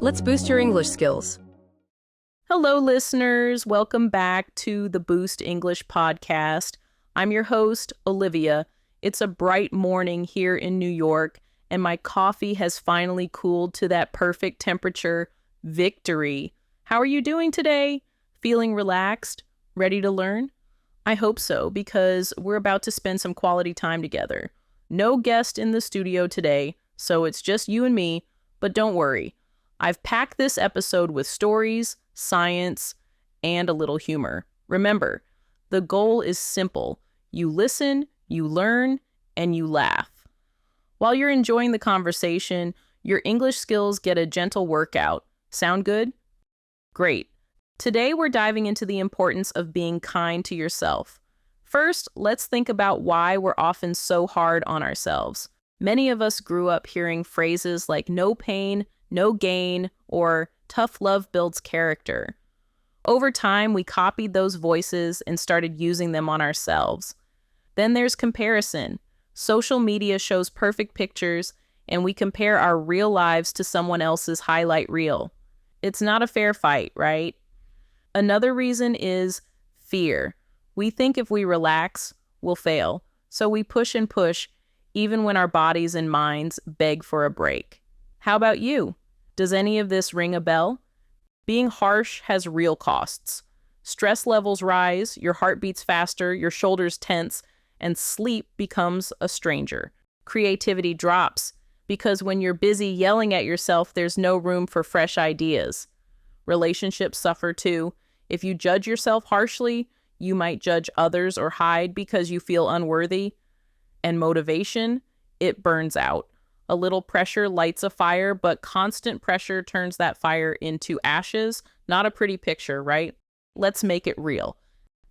Let's boost your English skills. Hello, listeners. Welcome back to the Boost English podcast. I'm your host, Olivia. It's a bright morning here in New York, and my coffee has finally cooled to that perfect temperature. Victory. How are you doing today? Feeling relaxed? Ready to learn? I hope so, because we're about to spend some quality time together. No guest in the studio today, so it's just you and me, but don't worry. I've packed this episode with stories, science, and a little humor. Remember, the goal is simple. You listen, you learn, and you laugh. While you're enjoying the conversation, your English skills get a gentle workout. Sound good? Great. Today we're diving into the importance of being kind to yourself. First, let's think about why we're often so hard on ourselves. Many of us grew up hearing phrases like no pain, no gain, or tough love builds character. Over time, we copied those voices and started using them on ourselves. Then there's comparison. Social media shows perfect pictures, and we compare our real lives to someone else's highlight reel. It's not a fair fight, right? Another reason is fear. We think if we relax, we'll fail. So we push and push, even when our bodies and minds beg for a break. How about you? Does any of this ring a bell? Being harsh has real costs. Stress levels rise, your heart beats faster, your shoulders tense, and sleep becomes a stranger. Creativity drops, because when you're busy yelling at yourself, there's no room for fresh ideas. Relationships suffer too. If you judge yourself harshly, you might judge others or hide because you feel unworthy. And motivation, it burns out. A little pressure lights a fire, but constant pressure turns that fire into ashes. Not a pretty picture, right? Let's make it real.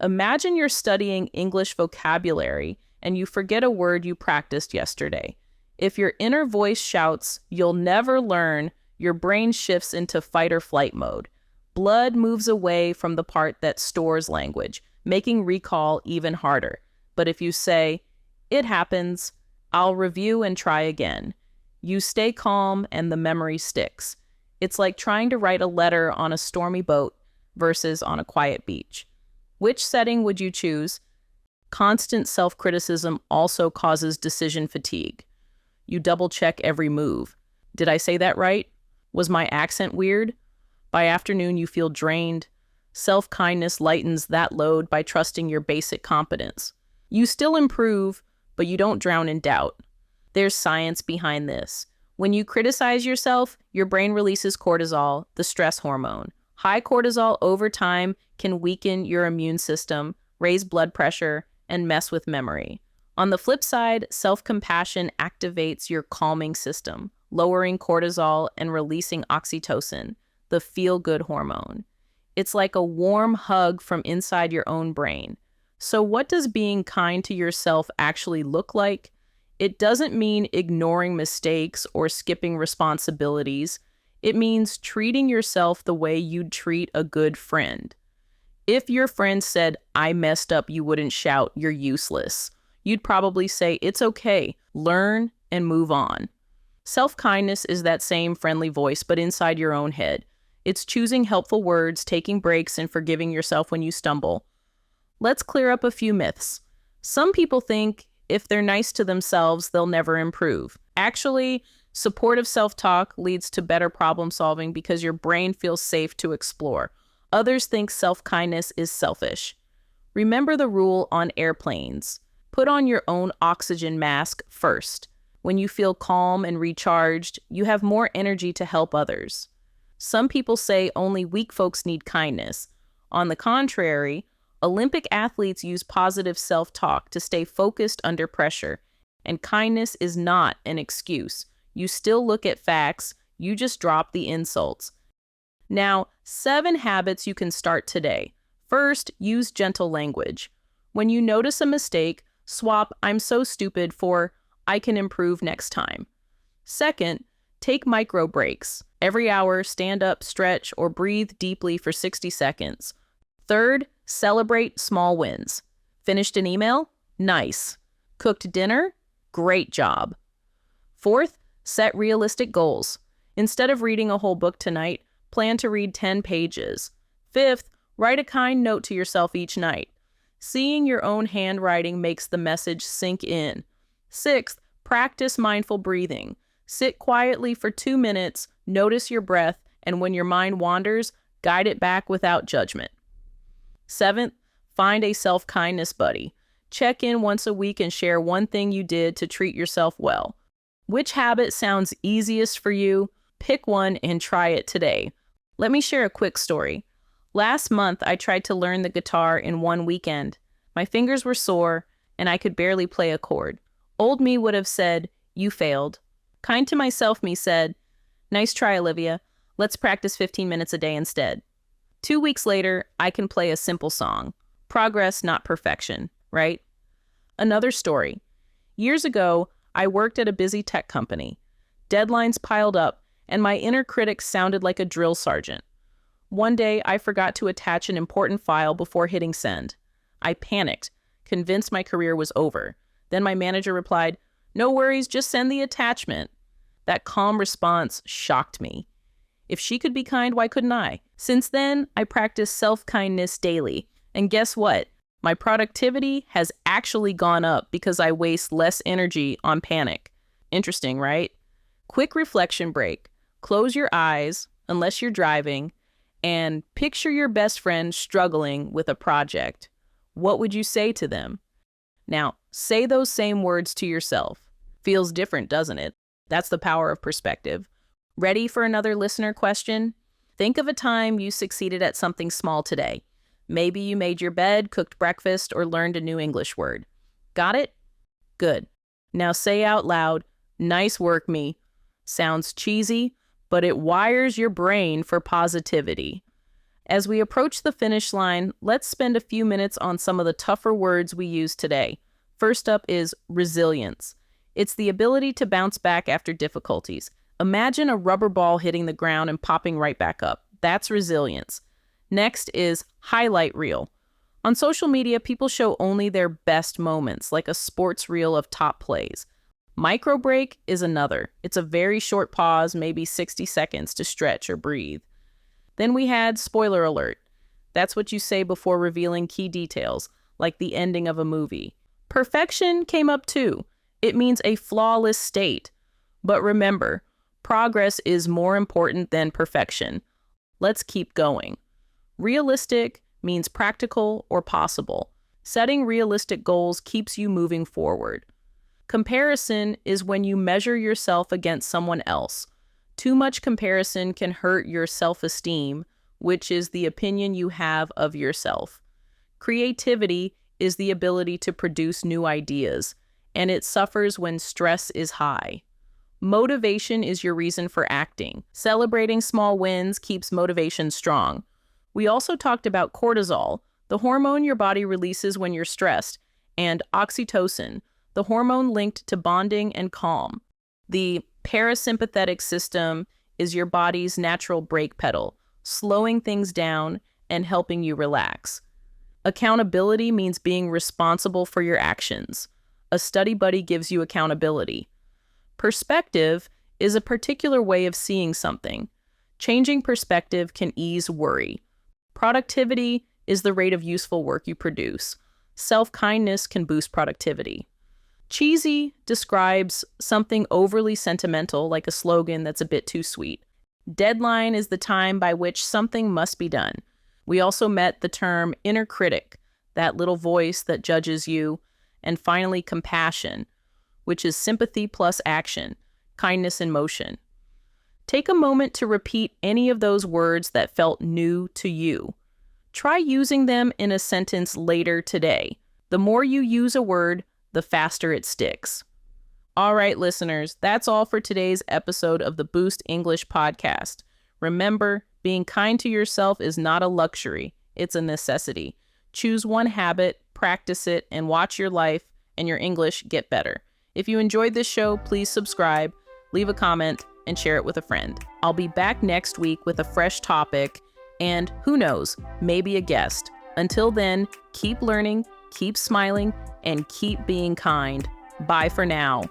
Imagine you're studying English vocabulary and you forget a word you practiced yesterday. If your inner voice shouts, "You'll never learn," your brain shifts into fight or flight mode. Blood moves away from the part that stores language, making recall even harder. But if you say, "It happens, I'll review and try again," you stay calm and the memory sticks. It's like trying to write a letter on a stormy boat versus on a quiet beach. Which setting would you choose? Constant self-criticism also causes decision fatigue. You double-check every move. Did I say that right? Was my accent weird? By afternoon, you feel drained. Self-kindness lightens that load by trusting your basic competence. You still improve, but you don't drown in doubt. There's science behind this. When you criticize yourself, your brain releases cortisol, the stress hormone. High cortisol over time can weaken your immune system, raise blood pressure, and mess with memory. On the flip side, self-compassion activates your calming system, lowering cortisol and releasing oxytocin, the feel-good hormone. It's like a warm hug from inside your own brain. So what does being kind to yourself actually look like? It doesn't mean ignoring mistakes or skipping responsibilities. It means treating yourself the way you'd treat a good friend. If your friend said, "I messed up," you wouldn't shout, "You're useless." You'd probably say, "It's okay, learn and move on." Self-kindness is that same friendly voice, but inside your own head. It's choosing helpful words, taking breaks, and forgiving yourself when you stumble. Let's clear up a few myths. Some people think if they're nice to themselves, they'll never improve. Actually, supportive self-talk leads to better problem solving because your brain feels safe to explore. Others think self-kindness is selfish. Remember the rule on airplanes. Put on your own oxygen mask first. When you feel calm and recharged, you have more energy to help others. Some people say only weak folks need kindness. On the contrary, Olympic athletes use positive self-talk to stay focused under pressure, and kindness is not an excuse. You still look at facts, you just drop the insults. Now, 7 habits you can start today. First, use gentle language. When you notice a mistake, swap "I'm so stupid" for "I can improve next time." Second, take micro breaks. Every hour, stand up, stretch, or breathe deeply for 60 seconds. Third, celebrate small wins. Finished an email? Nice. Cooked dinner? Great job. Fourth, set realistic goals. Instead of reading a whole book tonight, plan to read 10 pages. 5th, write a kind note to yourself each night. Seeing your own handwriting makes the message sink in. 6th, practice mindful breathing. Sit quietly for 2 minutes, notice your breath, and when your mind wanders, guide it back without judgment. 7th, find a self-kindness buddy. Check in once a week and share one thing you did to treat yourself well. Which habit sounds easiest for you? Pick one and try it today. Let me share a quick story. Last month, I tried to learn the guitar in one weekend. My fingers were sore, and I could barely play a chord. Old me would have said, "You failed." Kind to myself me said, "Nice try, Olivia. Let's practice 15 minutes a day instead." 2 weeks later, I can play a simple song. Progress, not perfection, right? Another story. Years ago, I worked at a busy tech company. Deadlines piled up, and my inner critic sounded like a drill sergeant. One day, I forgot to attach an important file before hitting send. I panicked, convinced my career was over. Then my manager replied, "No worries, just send the attachment." That calm response shocked me. If she could be kind, why couldn't I? Since then, I practice self-kindness daily. And guess what? My productivity has actually gone up because I waste less energy on panic. Interesting, right? Quick reflection break. Close your eyes, unless you're driving, and picture your best friend struggling with a project. What would you say to them? Now, say those same words to yourself. Feels different, doesn't it? That's the power of perspective. Ready for another listener question? Think of a time you succeeded at something small today. Maybe you made your bed, cooked breakfast, or learned a new English word. Got it? Good. Now say out loud, "Nice work, me." Sounds cheesy, but it wires your brain for positivity. As we approach the finish line, let's spend a few minutes on some of the tougher words we use today. First up is resilience. It's the ability to bounce back after difficulties. Imagine a rubber ball hitting the ground and popping right back up. That's resilience. Next is highlight reel. On social media, people show only their best moments, like a sports reel of top plays. Micro break is another. It's a very short pause, maybe 60 seconds to stretch or breathe. Then we had spoiler alert. That's what you say before revealing key details, like the ending of a movie. Perfection came up too. It means a flawless state. But remember, progress is more important than perfection. Let's keep going. Realistic means practical or possible. Setting realistic goals keeps you moving forward. Comparison is when you measure yourself against someone else. Too much comparison can hurt your self-esteem, which is the opinion you have of yourself. Creativity is the ability to produce new ideas, and it suffers when stress is high. Motivation is your reason for acting. Celebrating small wins keeps motivation strong. We also talked about cortisol, the hormone your body releases when you're stressed, and oxytocin, the hormone linked to bonding and calm. The parasympathetic system is your body's natural brake pedal, slowing things down and helping you relax. Accountability means being responsible for your actions. A study buddy gives you accountability. Perspective is a particular way of seeing something. Changing perspective can ease worry. Productivity is the rate of useful work you produce. Self-kindness can boost productivity. Cheesy describes something overly sentimental, like a slogan that's a bit too sweet. Deadline is the time by which something must be done. We also met the term inner critic, that little voice that judges you. And finally, compassion, which is sympathy plus action, kindness in motion. Take a moment to repeat any of those words that felt new to you. Try using them in a sentence later today. The more you use a word, the faster it sticks. All right, listeners, that's all for today's episode of the Boost English podcast. Remember, being kind to yourself is not a luxury, it's a necessity. Choose one habit, practice it, and watch your life and your English get better. If you enjoyed this show, please subscribe, leave a comment, and share it with a friend. I'll be back next week with a fresh topic and, who knows, maybe a guest. Until then, keep learning, keep smiling, and keep being kind. Bye for now.